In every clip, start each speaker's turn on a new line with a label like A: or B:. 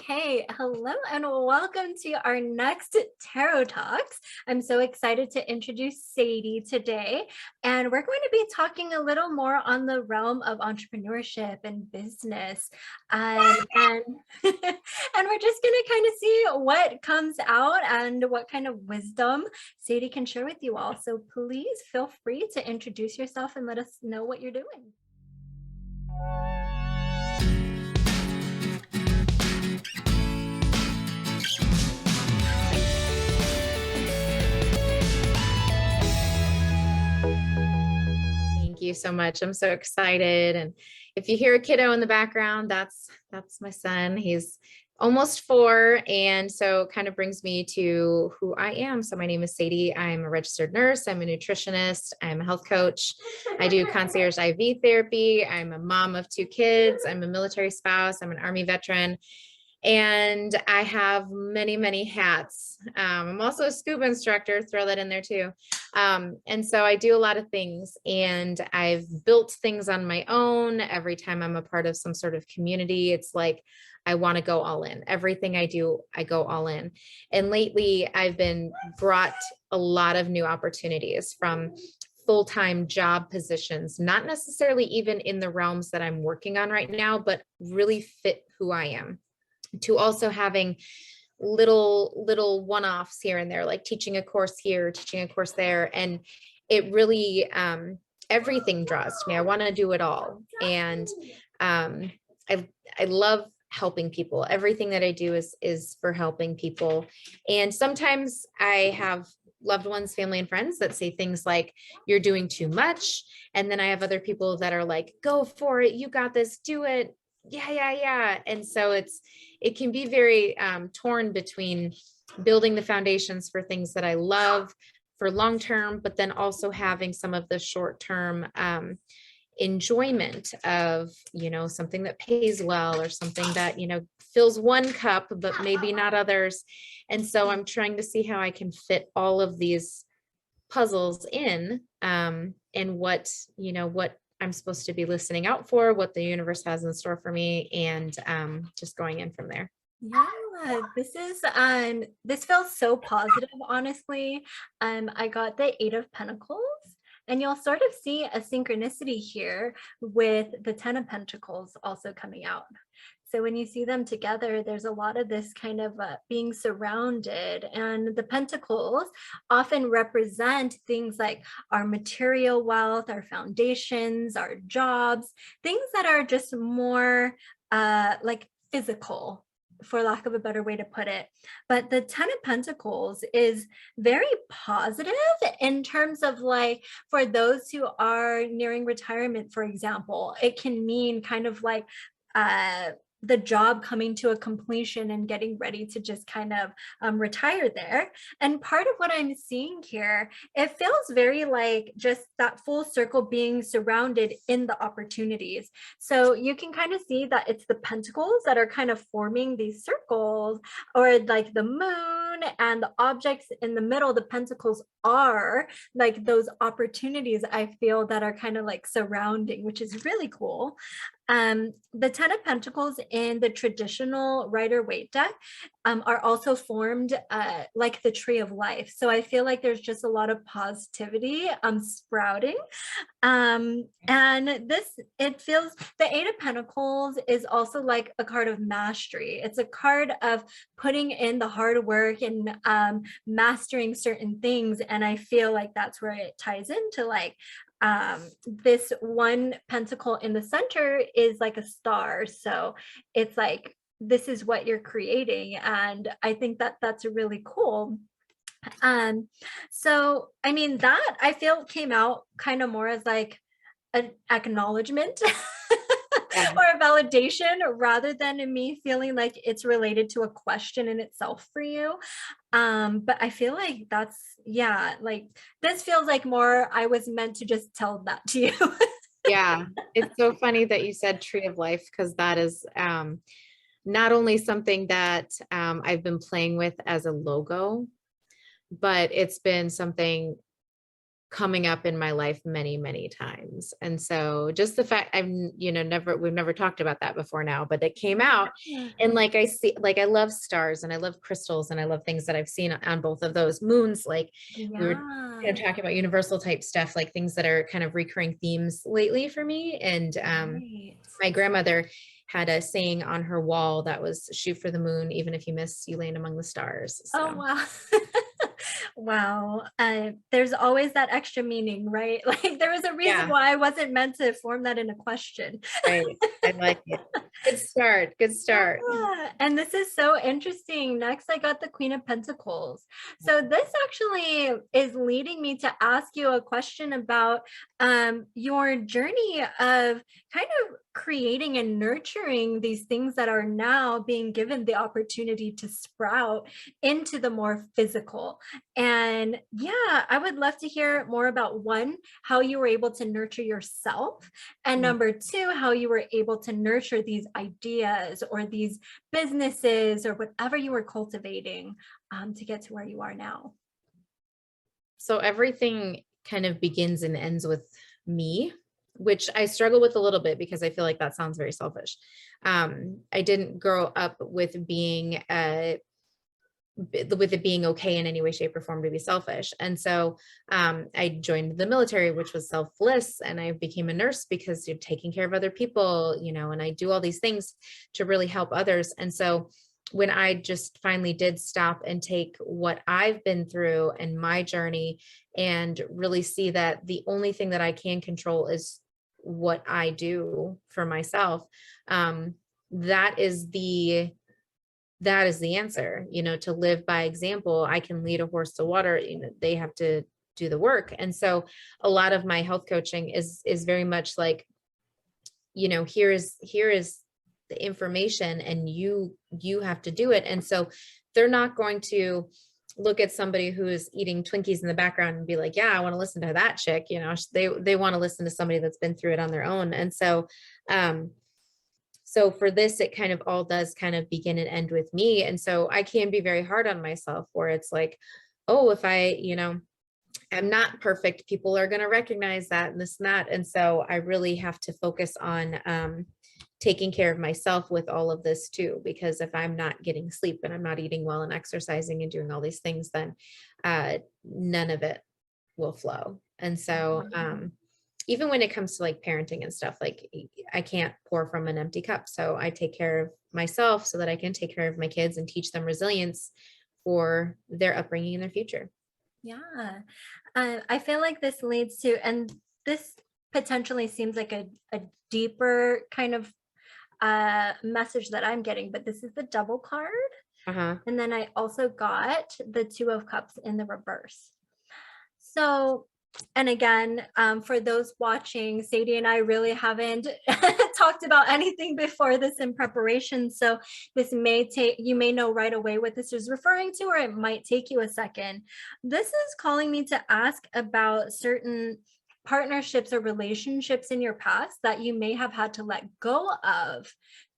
A: Okay, hello and welcome to our next Tarot Talks. I'm so excited to introduce Sadie today, and we're going to be talking a little more on the realm of entrepreneurship and business. And and we're just going to kind of see what comes out and what kind of wisdom Sadie can share with you all. So please feel free to introduce yourself and let us know what you're doing.
B: Thank you so much. I'm so excited. And if you hear a kiddo in the background, that's my son. He's almost 4. And so it kind of brings me to who I am. So my name is Sadie. I'm a registered nurse. I'm a nutritionist. I'm a health coach. I do concierge IV therapy. I'm a mom of 2 kids. I'm a military spouse. I'm an Army veteran. And I have many, many hats. I'm also a scuba instructor, throw that in there too. And so I do a lot of things, and I've built things on my own. Every time I'm a part of some sort of community, it's like, I want to go all in. Everything I do, I go all in. And lately I've been brought a lot of new opportunities from full-time job positions, not necessarily even in the realms that I'm working on right now, but really fit who I am, to also having little one-offs here and there, like teaching a course here, teaching a course there. And it really, everything draws to me. I want to do it all. And I love helping people. Everything that I do is for helping people. And sometimes I have loved ones, family, and friends that say things like, you're doing too much. And then I have other people that are like, go for it. You got this, do it. Yeah. And so it can be very torn between building the foundations for things that I love for long term, but then also having some of the short term enjoyment of, something that pays well, or something that, fills one cup, but maybe not others. And so I'm trying to see how I can fit all of these puzzles in, and what I'm supposed to be listening out for, what the universe has in store for me, and just going in from there.
A: Yeah, this feels so positive, honestly. I got the 8 of Pentacles, and you'll sort of see a synchronicity here with the 10 of Pentacles also coming out. So when you see them together, there's a lot of this kind of being surrounded, and the pentacles often represent things like our material wealth, our foundations, our jobs, things that are just more like physical, for lack of a better way to put it. But the 10 of Pentacles is very positive in terms of, like, for those who are nearing retirement, for example, it can mean kind of like the job coming to a completion and getting ready to just kind of retire there. And part of what I'm seeing here, it feels very like just that full circle being surrounded in the opportunities. So you can kind of see that it's the pentacles that are kind of forming these circles, or like the moon, and the objects in the middle, the pentacles are like those opportunities, I feel, that are kind of like surrounding, which is really cool. The 10 of Pentacles in the traditional Rider-Waite deck are also formed like the tree of life. So I feel like there's just a lot of positivity sprouting. And it feels, the 8 of Pentacles is also like a card of mastery. It's a card of putting in the hard work and mastering certain things. And I feel like that's where it ties into, like, this one pentacle in the center is like a star. So it's like, this is what you're creating. And I think that that's really cool. So I mean, that I feel came out kind of more as like an acknowledgement
B: Yeah.
A: or a validation, rather than me feeling like it's related to a question in itself for you. But I feel like that's, yeah, like this feels like more I was meant to just tell that to you.
B: Yeah. It's so funny that you said tree of life, because that is not only something that I've been playing with as a logo, but it's been something coming up in my life many, many times. And so just the fact we've never talked about that before now, but it came out.
A: Yeah.
B: And like, I see, like, I love stars and I love crystals and I love things that I've seen on both of those moons. Like we were
A: Yeah.
B: talking about universal type stuff, like things that are kind of recurring themes lately for me. And,
A: Right.
B: my grandmother had a saying on her wall that was shoot for the moon, even if you miss, you land among the stars.
A: Oh,
B: So
A: wow. Wow. There's always that extra meaning, right? Like there was a reason
B: yeah,
A: why I wasn't meant to form that in a question.
B: right. I like it. Good start. Good start.
A: Yeah, and this is so interesting. Next, I got the Queen of Pentacles. So this actually is leading me to ask you a question about your journey of kind of creating and nurturing these things that are now being given the opportunity to sprout into the more physical. And yeah, I would love to hear more about one, how you were able to nurture yourself, and
B: Mm.
A: number two, how you were able to nurture these ideas or these businesses or whatever you were cultivating to get to where you are now.
B: So everything kind of begins and ends with me, which I struggle with a little bit because I feel like that sounds very selfish. I didn't grow up with being with it being okay in any way, shape, or form to be selfish. And so I joined the military, which was selfless, and I became a nurse because you're taking care of other people, and I do all these things to really help others. And so when I just finally did stop and take what I've been through and my journey and really see that the only thing that I can control is what I do for myself, that is the answer, to live by example. I can lead a horse to water, they have to do the work. And so a lot of my health coaching is very much like, here is the information and you have to do it. And so they're not going to look at somebody who is eating Twinkies in the background and be like, yeah, I want to listen to that chick. They want to listen to somebody that's been through it on their own. And so so for this, it kind of all does kind of begin and end with me. And so I can be very hard on myself where it's like, oh, if I, am not perfect, people are going to recognize that and this and that. And so I really have to focus on taking care of myself with all of this too, because if I'm not getting sleep and I'm not eating well and exercising and doing all these things, then none of it will flow. And so even when it comes to like parenting and stuff, like I can't pour from an empty cup. So I take care of myself so that I can take care of my kids and teach them resilience for their upbringing in their future.
A: Yeah. I feel like this leads to, and this potentially seems like a deeper kind of message that I'm getting, but this is the Devil card. And then I also got the Two of Cups in the reverse. So, and again, for those watching, Sadie and I really haven't talked about anything before this in preparation. So this may take, you may know right away what this is referring to, or it might take you a second. This is calling me to ask about certain partnerships or relationships in your past that you may have had to let go of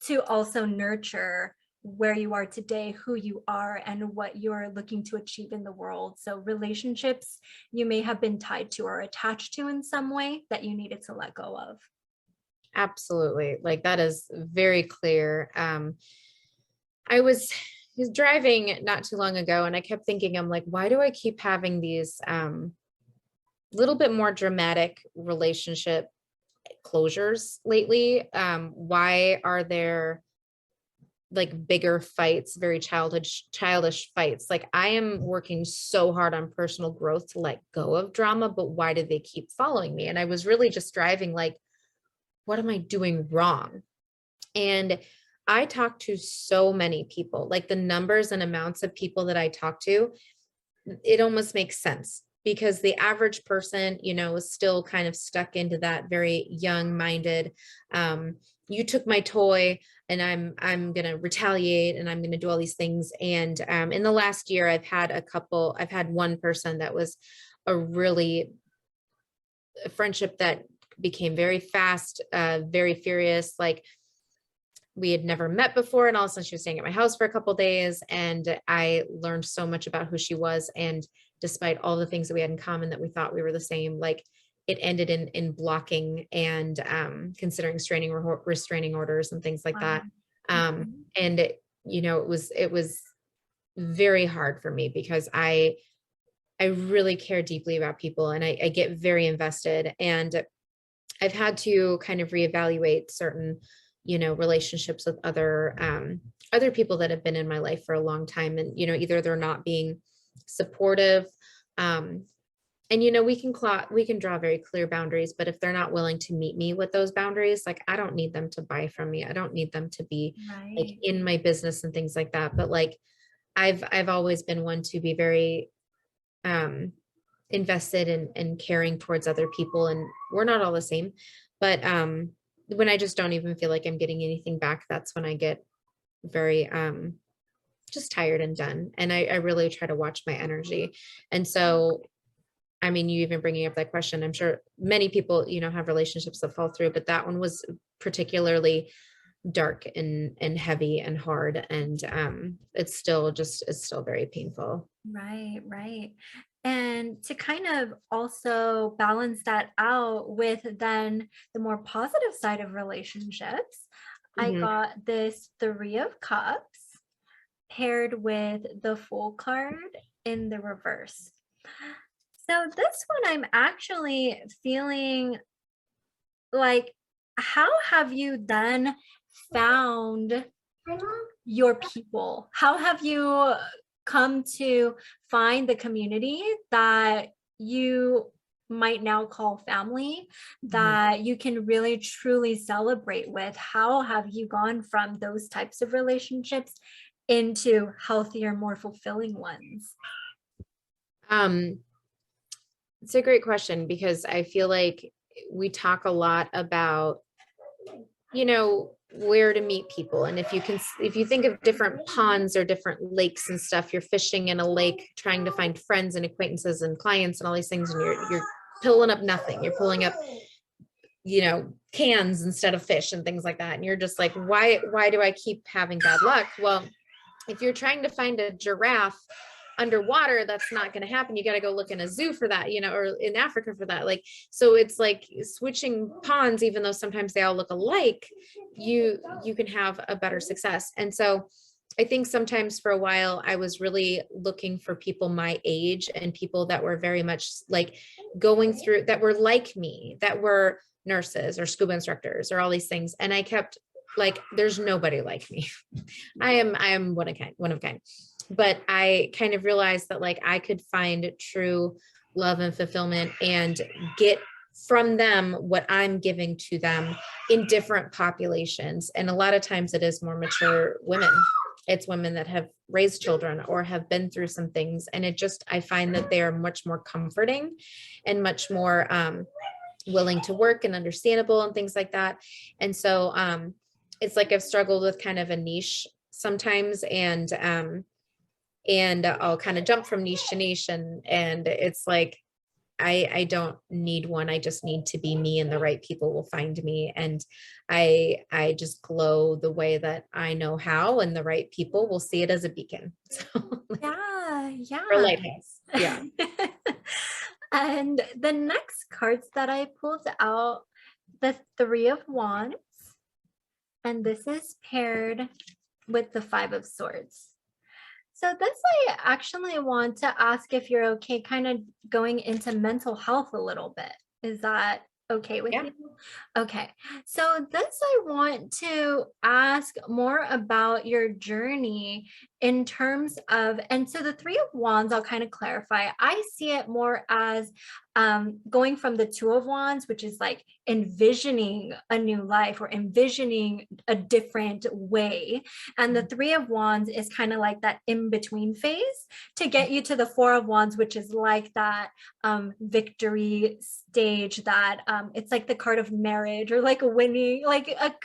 A: to also nurture where you are today, who you are, and what you're looking to achieve in the world. So relationships you may have been tied to or attached to in some way that you needed to let go of.
B: Absolutely. Like that is very clear. I was driving not too long ago and I kept thinking, I'm like, why do I keep having these little bit more dramatic relationship closures lately? Why are there like bigger fights, very childish fights? Like I am working so hard on personal growth to let go of drama, but why do they keep following me? And I was really just driving like, what am I doing wrong? And I talk to so many people, like the numbers and amounts of people that I talk to, it almost makes sense because the average person, is still kind of stuck into that very young minded, you took my toy and I'm going to retaliate and I'm going to do all these things. And in the last year, I've had one person that was a friendship that became very fast, very furious. Like we had never met before. And all of a sudden she was staying at my house for a couple of days. And I learned so much about who she was. And despite all the things that we had in common that we thought we were the same, like it ended in blocking and considering restraining orders and things like that. And it was very hard for me because I really care deeply about people, and I get very invested, and I've had to kind of reevaluate certain, relationships with other people that have been in my life for a long time. And, either they're not being supportive. And, we can draw very clear boundaries, but if they're not willing to meet me with those boundaries, like, I don't need them to buy from me. I don't need them to be like
A: Right.
B: in my business and things like that. But like, I've always been one to be very, invested in caring towards other people. And we're not all the same, but, when I just don't even feel like I'm getting anything back, that's when I get very, just tired and done. And I really try to watch my energy. And so, I mean, you even bringing up that question, I'm sure many people, have relationships that fall through, but that one was particularly dark and heavy and hard. And it's still very painful.
A: Right, right. And to kind of also balance that out with then the more positive side of relationships, I
B: Mhm.
A: got this Three of Cups paired with the Fool card in the reverse. So this one I'm actually feeling like, how have you then found your people? How have you come to find the community that you might now call family,
B: Mhm.
A: that you can really truly celebrate with? How have you gone from those types of relationships into healthier, more fulfilling ones?
B: Um, it's a great question because I feel like we talk a lot about, where to meet people. And if you think of different ponds or different lakes and stuff, you're fishing in a lake trying to find friends and acquaintances and clients and all these things, and you're pulling up nothing. You're pulling up, cans instead of fish and things like that. And you're just like, why do I keep having bad luck? Well, if you're trying to find a giraffe underwater, that's not going to happen. You got to go look in a zoo for that, or in Africa for that. Like, so it's like switching ponds, even though sometimes they all look alike, you can have a better success. And so I think sometimes for a while I was really looking for people my age and people that were very much like going through, that were like me, that were nurses or scuba instructors or all these things. And I kept like, there's nobody like me. I am one of kind. But I kind of realized that like I could find true love and fulfillment and get from them what I'm giving to them in different populations. And a lot of times it is more mature women. It's women that have raised children or have been through some things. And I find that they are much more comforting and much more willing to work and understandable and things like that. And so it's like I've struggled with kind of a niche sometimes, and I'll kind of jump from niche to niche, and it's like I don't need one. I just need to be me, and the right people will find me. And I just glow the way that I know how, and the right people will see it as a beacon. So,
A: Yeah,
B: or a
A: yeah.
B: lighthouse. Yeah.
A: And the next cards that I pulled out, the Three of Wands, and this is paired with the Five of Swords. So this I actually want to ask if you're okay kind of going into mental health a little bit. Is that okay with
B: Yeah.
A: you? Okay. So this I want to ask more about your journey in terms of, and so the Three of Wands, I'll kind of clarify. I see it more as going from the Two of Wands, which is like envisioning a new life or envisioning a different way. And the Three of Wands is kind of like that in between phase to get you to the Four of Wands, which is like that victory stage, that it's like the card of marriage or like a winning, like a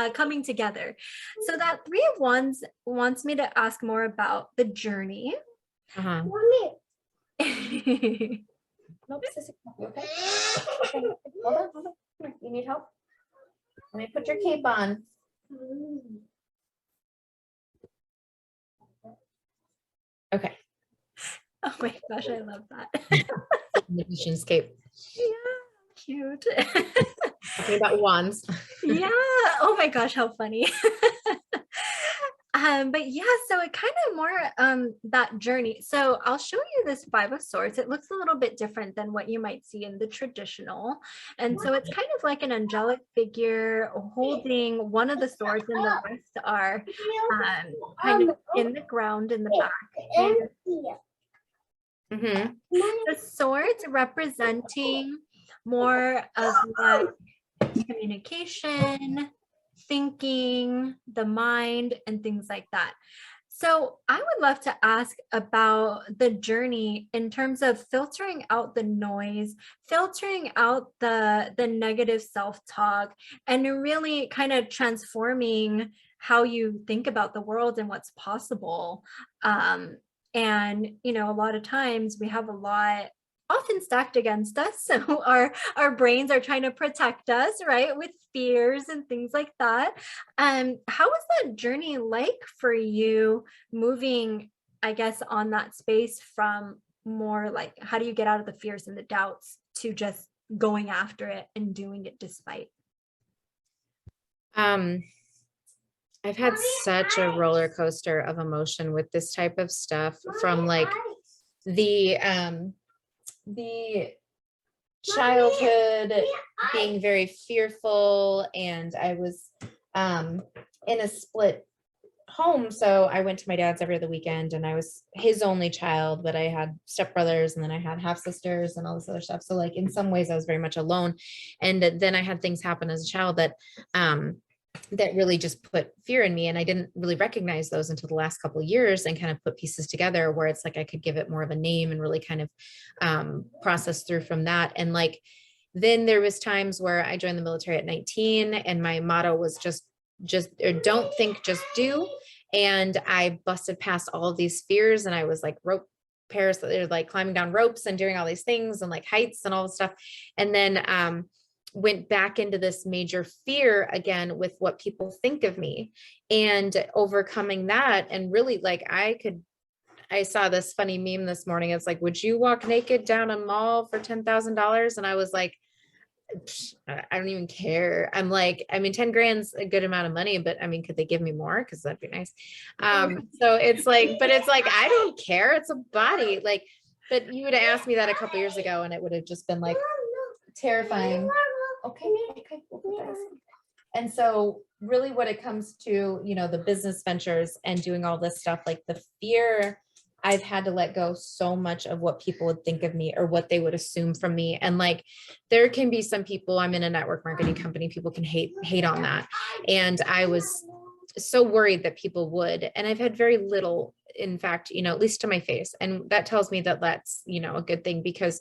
A: coming together. So that Three of Wands wants me to ask more about the journey.
B: Uh-huh.
A: Okay.
B: Nope, sissy. Okay. Okay. Hold on. Come here. You need help? Let me put your cape on. Okay.
A: Oh my gosh, I love that.
B: Magician's cape.
A: Yeah, cute.
B: Talking about wands.
A: Yeah. Oh my gosh, how funny. But yeah, so it kind of more that journey. So I'll show you this Five of Swords. It looks a little bit different than what you might see in the traditional. And so it's kind of like an angelic figure holding one of the swords, and the rest are kind of in the ground in the back. And the swords representing more of like communication, thinking, the mind, and things like that. So I would love to ask about the journey in terms of filtering out the noise, filtering out the negative self-talk, and really kind of transforming how you think about the world and what's possible. And you know, a lot of times we have a lot often stacked against us. So our brains are trying to protect us, right? With fears and things like that. How was that journey like for you moving, I guess, on that space from more like, how do you get out of the fears and the doubts to just going after it and doing it despite?
B: I've had such a roller coaster of emotion with this type of stuff, from like the childhood being very fearful, and I was in a split home, so I went to my dad's every other weekend, and I was his only child, but I had stepbrothers, and then I had half sisters and all this other stuff. So like in some ways I was very much alone, and then I had things happen as a child that really just put fear in me, and I didn't really recognize those until the last couple of years, and kind of put pieces together where it's like I could give it more of a name and really kind of process through from that. And like then there was times where I joined the military at 19, and my motto was just or don't think, just do. And I busted past all of these fears, and I was like they're like climbing down ropes and doing all these things and like heights and all this stuff, and then went back into this major fear again with what people think of me, and overcoming that. And really like I saw this funny meme this morning. It's like, would you walk naked down a mall for $10,000? And I was like, I don't even care. I'm like, I mean, 10 grand's a good amount of money, but I mean, could they give me more? Cause that'd be nice. So it's like, but it's like, I don't care. It's a body. Like, but you would have asked me that a couple years ago, and it would have just been like terrifying. Okay. We'll put that aside. And so really what it comes to, you know, the business ventures and doing all this stuff, like the fear, I've had to let go so much of what people would think of me or what they would assume from me. And like, there can be some people, I'm in a network marketing company, people can hate on that. And I was so worried that people would, and I've had very little, in fact, you know, at least to my face. And that tells me that that's, you know, a good thing, because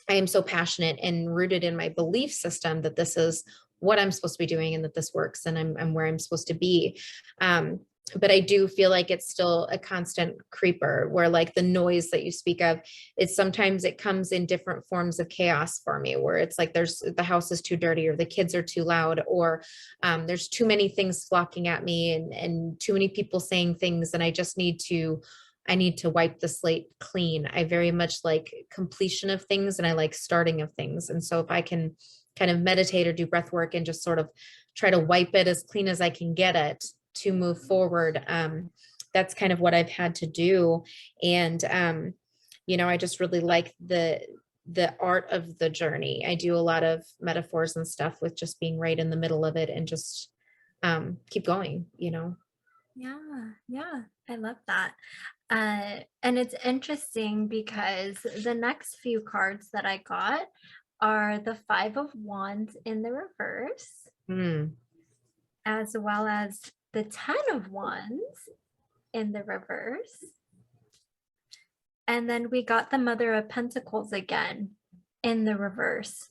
B: I am so passionate and rooted in my belief system that this is what I'm supposed to be doing, and that this works, and I'm where I'm supposed to be. But I do feel like it's still a constant creeper, where like the noise that you speak of, it's sometimes it comes in different forms of chaos for me, where it's like the house is too dirty, or the kids are too loud, or there's too many things flocking at me, and too many people saying things, and I need to wipe the slate clean. I very much like completion of things, and I like starting of things. And so if I can kind of meditate or do breath work and just sort of try to wipe it as clean as I can get it to move forward, that's kind of what I've had to do. And, you know, I just really like the art of the journey. I do a lot of metaphors and stuff with just being right in the middle of it, and just keep going, you know?
A: Yeah, I love that. And it's interesting because the next few cards that I got are the Five of Wands in the reverse, as well as the Ten of Wands in the reverse. And then we got the Mother of Pentacles again in the reverse.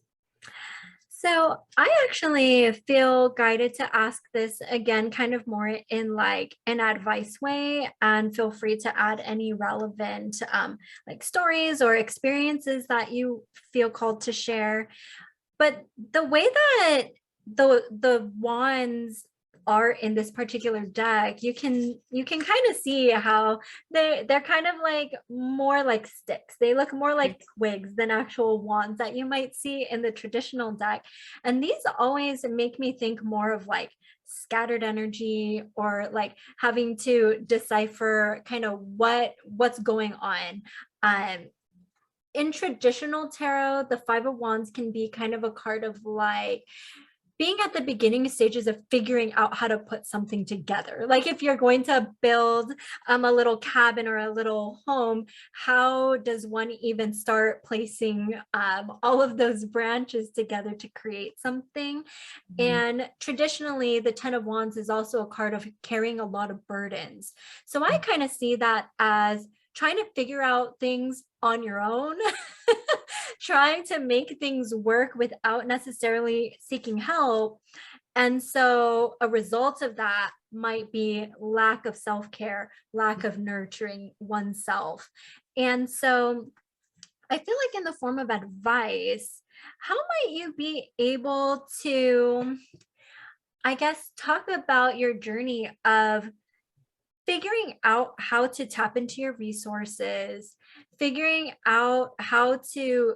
A: So I actually feel guided to ask this again, kind of more in like an advice way, and feel free to add any relevant like stories or experiences that you feel called to share. But the way that the wands are in this particular deck, you can kind of see how they're kind of like more like sticks. They look more like twigs than actual wands that you might see in the traditional deck. And these always make me think more of like scattered energy, or like having to decipher kind of what's going on. In traditional tarot, the Five of Wands can be kind of a card of like being at the beginning stages of figuring out how to put something together. Like if you're going to build a little cabin or a little home, how does one even start placing all of those branches together to create something? And traditionally, the Ten of Wands is also a card of carrying a lot of burdens. So I kind of see that as trying to figure out things on your own, trying to make things work without necessarily seeking help. And so a result of that might be lack of self-care, lack of nurturing oneself. And so I feel like in the form of advice, how might you be able to, I guess, talk about your journey of figuring out how to tap into your resources, figuring out how to,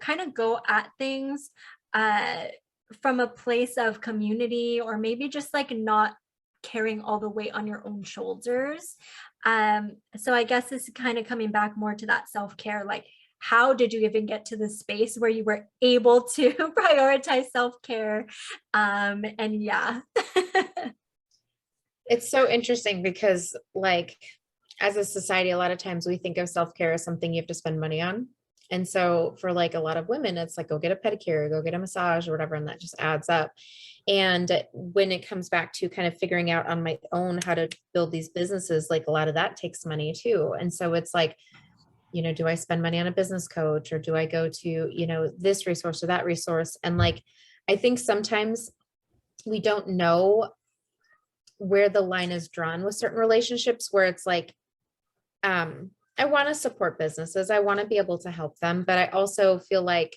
A: kind of go at things from a place of community, or maybe just like not carrying all the weight on your own shoulders. So I guess this is kind of coming back more to that self-care, like how did you even get to the space where you were able to prioritize self-care? And yeah.
B: It's so interesting because like as a society, a lot of times we think of self-care as something you have to spend money on. And so for like a lot of women, it's like, go get a pedicure, go get a massage or whatever. And that just adds up. And when it comes back to kind of figuring out on my own how to build these businesses, like a lot of that takes money too. And so it's like, do I spend money on a business coach, or do I go to, this resource or that resource? And like, I think sometimes we don't know where the line is drawn with certain relationships, where it's like, I want to support businesses. I want to be able to help them, but I also feel like,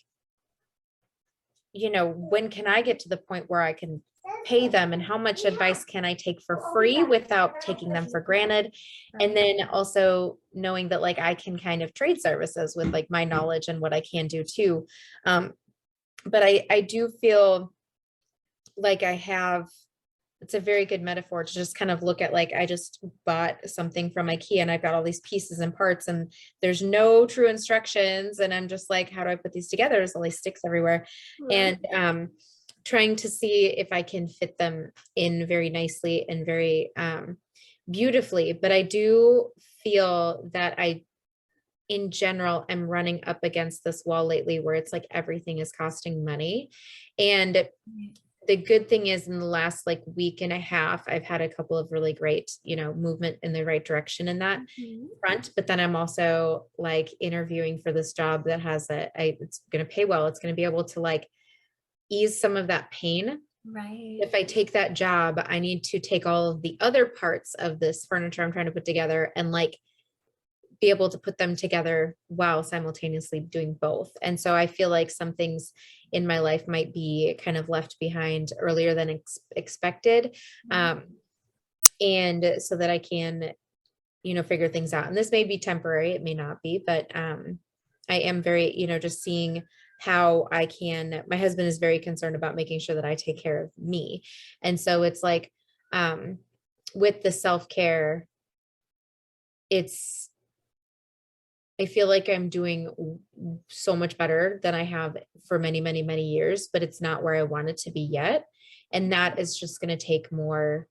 B: when can I get to the point where I can pay them, and how much advice can I take for free without taking them for granted? And then also knowing that like I can kind of trade services with like my knowledge and what I can do too. But I do feel like it's a very good metaphor to just kind of look at, like, I just bought something from IKEA and I've got all these pieces and parts and there's no true instructions. And I'm just like, how do I put these together? There's all these sticks everywhere. And trying to see if I can fit them in very nicely and very beautifully. But I do feel that in general, I'm running up against this wall lately where it's like everything is costing money. And the good thing is in the last like week and a half, I've had a couple of really great, movement in the right direction in that front. But then I'm also like interviewing for this job that has it's going to pay well. It's going to be able to like ease some of that pain.
A: Right.
B: If I take that job, I need to take all of the other parts of this furniture I'm trying to put together and like be able to put them together while simultaneously doing both. And so I feel like some things in my life might be kind of left behind earlier than expected. And so that I can, figure things out. And this may be temporary, it may not be, but I am very, just seeing how I can, my husband is very concerned about making sure that I take care of me. And so it's like, with the self-care, I feel like I'm doing so much better than I have for many, many, many years, but it's not where I want it to be yet. And that is just going to take more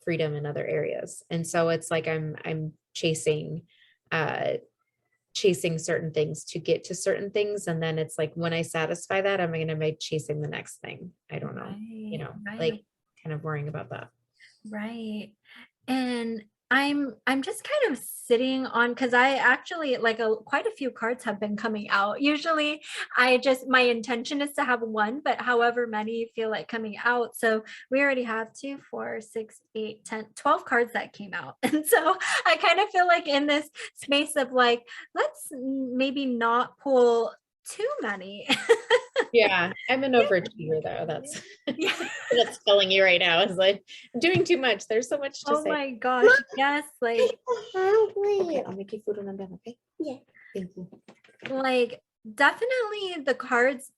B: freedom in other areas. And so it's like, I'm chasing certain things to get to certain things. And then it's like, when I satisfy that, I'm going to be chasing the next thing. I don't know, like kind of worrying about that. Right.
A: And I'm just kind of sitting on, because I actually like quite a few cards have been coming out. Usually my intention is to have one, but however many feel like coming out. So we already have 2, 4, 6, 8, 10, 12 cards that came out. And so I kind of feel like in this space of like, let's maybe not pull too many.
B: Yeah, I'm an overachiever though. That's
A: Yeah.
B: that's telling you right now is like I'm doing too much. There's so much to
A: Oh
B: say.
A: my gosh. Yes.
B: Okay, I'll make you food when I'm done, okay? Yeah. Thank you.
A: Like definitely the cards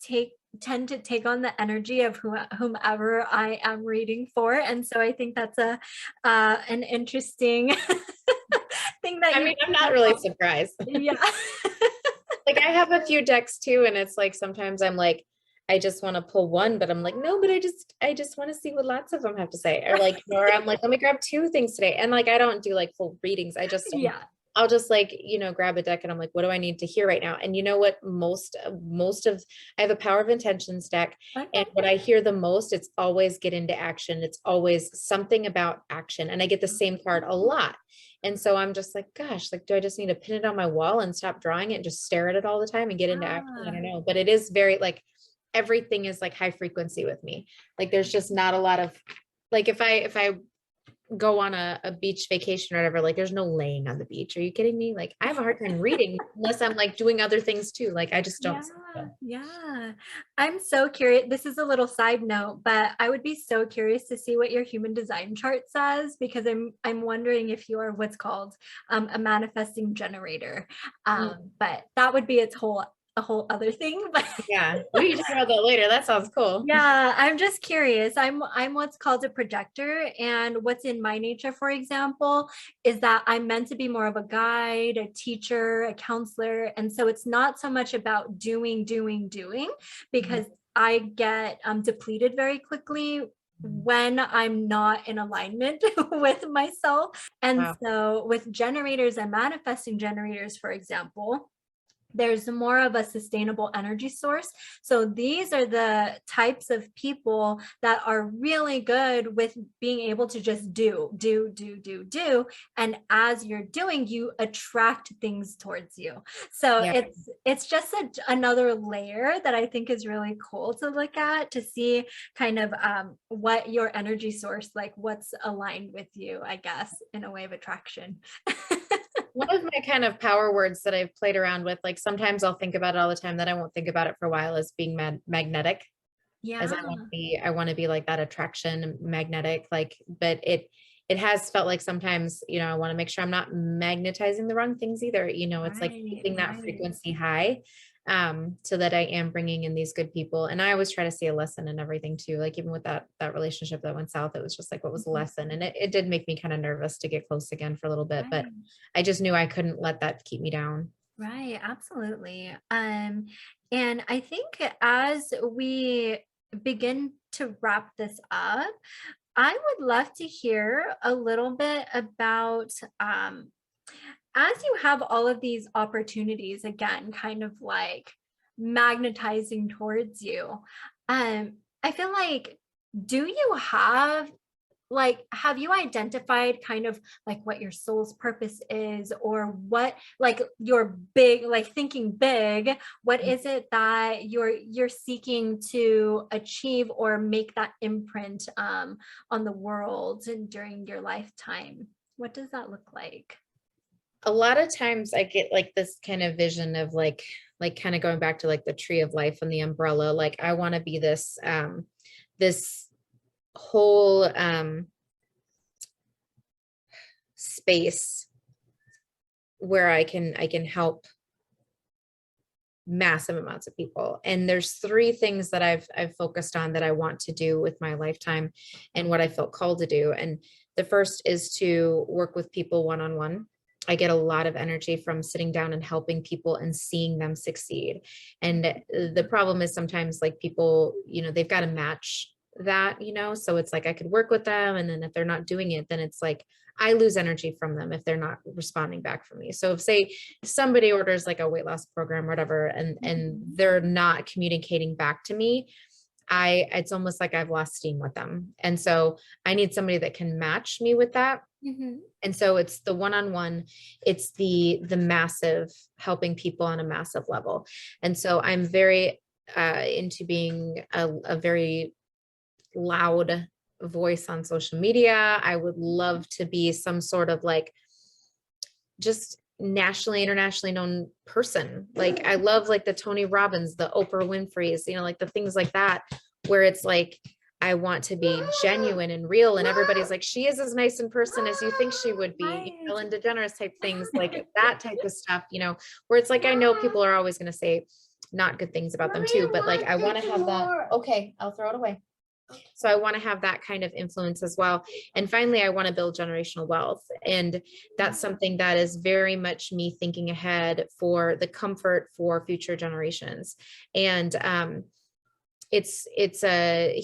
A: tend to take on the energy of whomever I am reading for. And so I think that's a an interesting thing that
B: I
A: you
B: mean, I'm
A: picked
B: not
A: up
B: really
A: on.
B: surprised.
A: Yeah.
B: Like I have a few decks too, and it's like sometimes I'm like, I just want to pull one, but I'm like, no, but I just want to see what lots of them have to say. Or like, or I'm like, let me grab two things today. And like I don't do like full readings.
A: Yeah.
B: I'll just like, grab a deck and I'm like, what do I need to hear right now? And you know what? Most of I have a power of intentions deck.
A: Okay.
B: And what I hear the most, it's always get into action. It's always something about action. And I get the same card a lot. And so I'm just like, gosh, like, do I just need to pin it on my wall and stop drawing it and just stare at it all the time and get into action? I don't know. But it is very like everything is like high frequency with me. Like there's just not a lot of like if I go on a beach vacation or whatever, like there's no laying on the beach. Are you kidding me? Like I have a hard time reading unless I'm like doing other things too. Like I just don't.
A: Yeah, yeah. I'm so curious. This is a little side note, but I would be so curious to see what your human design chart says because I'm wondering if you're what's called a manifesting generator. But that would be a whole other thing. But
B: Yeah, we can talk about that later. That sounds cool.
A: yeah, I'm just curious. I'm what's called a projector, and what's in my nature, for example, is that I'm meant to be more of a guide, a teacher, a counselor, and so it's not so much about doing, because I get depleted very quickly when I'm not in alignment with myself. And
B: Wow.
A: so with generators and manifesting generators, for example, there's more of a sustainable energy source. So these are the types of people that are really good with being able to just do. And as you're doing, you attract things towards you. So
B: Yeah.
A: it's just another layer that I think is really cool to look at, to see kind of what your energy source, like what's aligned with you, I guess, in a way of attraction.
B: One of my kind of power words that I've played around with, like sometimes I'll think about it all the time, that I won't think about it for a while, is being magnetic. As
A: Yeah.
B: I want to be like that attraction magnetic, like, but it has felt like sometimes, I want to make sure I'm not magnetizing the wrong things either. It's like
A: Right,
B: keeping that
A: right.
B: frequency high, so that I am bringing in these good people. And I always try to see a lesson in everything too. Like even with that relationship that went south, it was just like, what was the
A: Mhm.
B: lesson? And it did make me kind of nervous to get close again for a little bit, but
A: Right,
B: I just knew I couldn't let that keep me down.
A: right, absolutely. And I think as we begin to wrap this up, I would love to hear a little bit about as you have all of these opportunities, again, kind of like magnetizing towards you. I feel like, do you have like, have you identified kind of like what your soul's purpose is, or what, like your big, like thinking big, what is it that you're seeking to achieve or make that imprint on the world and during your lifetime? What does that look like?
B: A lot of times I get like this kind of vision of like kind of going back to like the tree of life and the umbrella. Like I want to be this whole space where I can help massive amounts of people. And there's three things that I've focused on that I want to do with my lifetime and what I felt called to do. And the first is to work with people one-on-one. I get a lot of energy from sitting down and helping people and seeing them succeed. And the problem is sometimes like people, they've got to match that, so it's like I could work with them. And then if they're not doing it, then it's like I lose energy from them if they're not responding back for me. So if say somebody orders like a weight loss program or whatever, and
A: Mhm.
B: they're not communicating back to me, it's almost like I've lost steam with them. And so I need somebody that can match me with that.
A: Mhm.
B: And so it's the one-on-one, it's the massive, helping people on a massive level. And so I'm very into being a very loud voice on social media. I would love to be some sort of like just nationally, internationally known person. Like I love like the Tony Robbins, the Oprah Winfrey's, you know, like the things like that, where it's like, I want to be genuine and real. And everybody's like, she is as nice in person as you think she would be.
A: Right.
B: Ellen DeGeneres type things, like that type of stuff, you know, where it's like, I know people are always going to say not good things about them too, but like, I want to have that. Okay, I'll throw it away. So I want to have that kind of influence as well. And finally, I want to build generational wealth. And that's something that is very much me thinking ahead for the comfort for future generations. And it's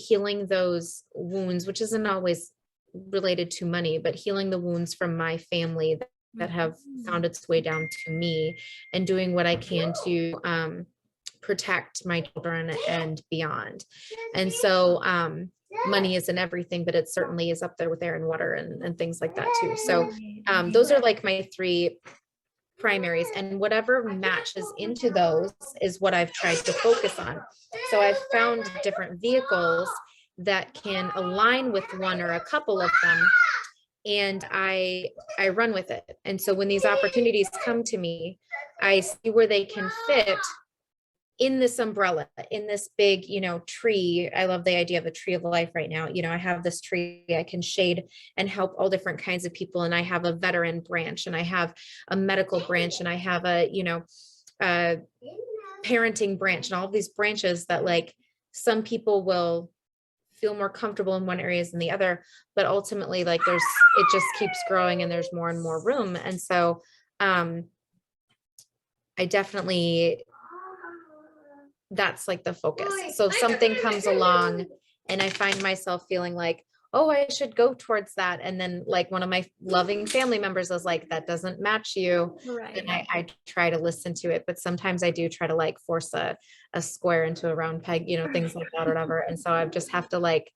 B: healing those wounds, which isn't always related to money, but healing the wounds from my family that have found its way down to me, and doing what I can to protect my children and beyond. And so money isn't everything, but it certainly is up there with air and water and things like that too. So those are like my three primaries, and whatever matches into those is what I've tried to focus on. So I've found different vehicles that can align with one or a couple of them, and I run with it. And so when these opportunities come to me, I see where they can fit in this umbrella, in this big, you know, tree. I love the idea of a tree of life right now. You know, I have this tree, I can shade and help all different kinds of people. And I have a veteran branch, and I have a medical branch, and I have a, you know, parenting branch, and all of these branches that like some people will feel more comfortable in one area than the other, but ultimately like it just keeps growing and there's more and more room. And so I definitely, that's like the focus. So if something comes along and I find myself feeling like, oh, I should go towards that. And then like one of my loving family members is like, that doesn't match you.
A: Right.
B: And I try to listen to it, but sometimes I do try to like force a square into a round peg, you know, things like that or whatever. And so I just have to like,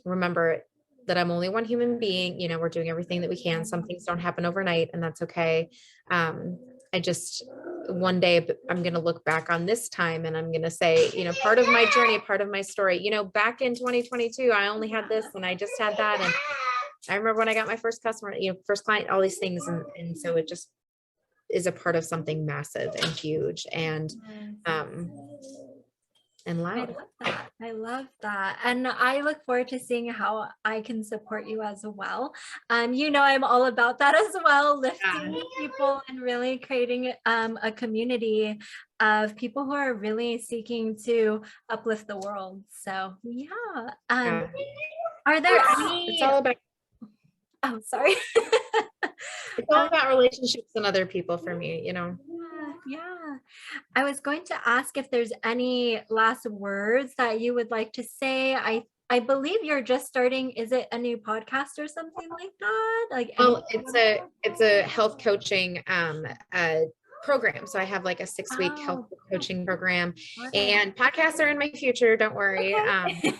B: remember that I'm only one human being, you know, we're doing everything that we can. Some things don't happen overnight, and that's okay. I just, one day I'm going to look back on this time and I'm going to say, you know, part of my journey, part of my story, you know, back in 2022, I only had this and I just had that. And I remember when I got my first customer, you know, first client, all these things. And so it just is a part of something massive and huge and loud.
A: I love that. And I look forward to seeing how I can support you as well. You know, I'm all about that as well, lifting people and really creating a community of people who are really seeking to uplift the world. So yeah. Are there any?
B: It's all about.
A: Oh, sorry.
B: It's all about relationships and other people for me, you know.
A: Yeah. I was going to ask if there's any last words that you would like to say. I believe you're just starting. Is it a new podcast or something like that? Like,
B: well, it's a health coaching program. So I have like a 6-week health coaching program, and podcasts are in my future. Don't worry.
A: Okay.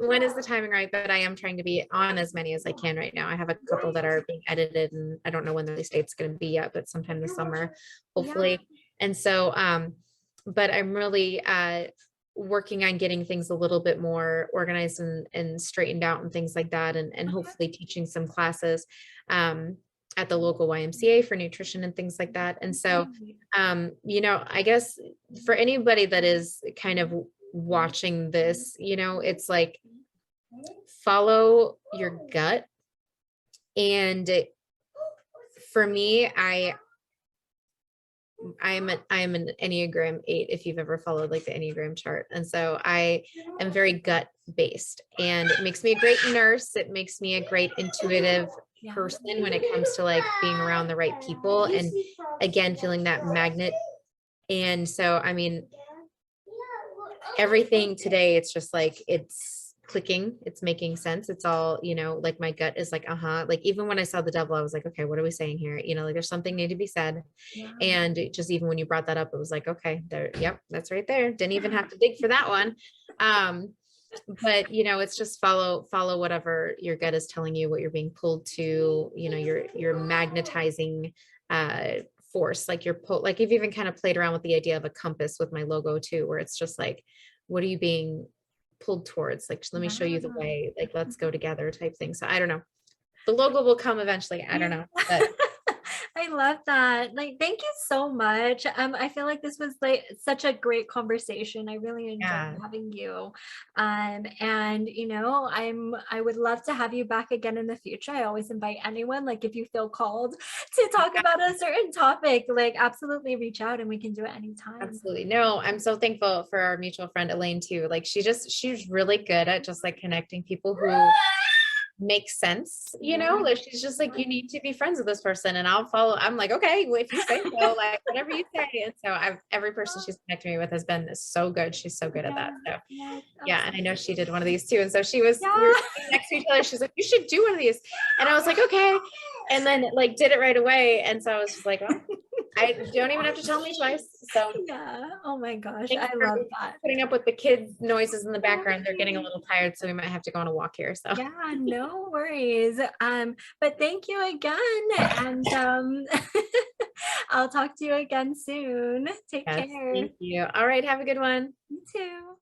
B: When is the timing right? But I am trying to be on as many as I can right now. I have a couple that are being edited, and I don't know when the release date's going to be yet, but sometime this summer, hopefully. Yeah. And so, but I'm really working on getting things a little bit more organized and straightened out and things like that, and hopefully teaching some classes at the local YMCA for nutrition and things like that. And so, you know, I guess for anybody that is kind of watching this, you know, it's like, follow your gut. And for me, I am an Enneagram 8, if you've ever followed like the Enneagram chart. And so I am very gut based, and it makes me a great nurse. It makes me a great intuitive person when it comes to like being around the right people, and again, feeling that magnet. And so, I mean, everything today, it's just like, it's clicking, it's making sense. It's all, you know, like my gut is like, like even when I saw the devil, I was like, okay, what are we saying here? You know, like there's something need to be said. And just even when you brought that up, it was like, okay, there, yep, that's right there. Didn't even have to dig for that one. But you know, it's just follow whatever your gut is telling you, what you're being pulled to, you know, your magnetizing force, like like you've even kind of played around with the idea of a compass with my logo too, where it's just like, what are you being pulled towards? Like, let me show you the way, like, let's go together type thing. So I don't know. The logo will come eventually. I don't know. But
A: I love that. Like, thank you so much. I feel like this was like such a great conversation. I really enjoyed
B: Yeah,
A: having you. And I would love to have you back again in the future. I always invite anyone, like if you feel called to talk about a certain topic, like absolutely reach out and we can do it anytime.
B: absolutely. No, I'm so thankful for our mutual friend Elaine too. Like she's really good at just like connecting people who makes sense,
A: Yeah.
B: like she's just like, you need to be friends with this person and I'll follow. I'm like, okay, well, if you say so, like whatever you say. And so every person she's connected me with has been so good. She's so good at
A: Yeah.
B: that. So
A: Yes,
B: yeah. And I know
A: absolutely.
B: she did one of these too. And so we were
A: Yeah.
B: sitting next to each other. She's like, you should do one of these. And I was like, okay. And then like did it right away. And so I was just like, well, I don't even have to tell me twice. So
A: Yeah. Oh my gosh.
B: thanks
A: I
B: for
A: love that.
B: putting up with the kids noises in the background. They're getting a little tired, so we might have to go on a walk here. So
A: Yeah, no worries. But thank you again. And I'll talk to you again soon. Take
B: yes,
A: care.
B: thank you. All right, have a good one.
A: You too.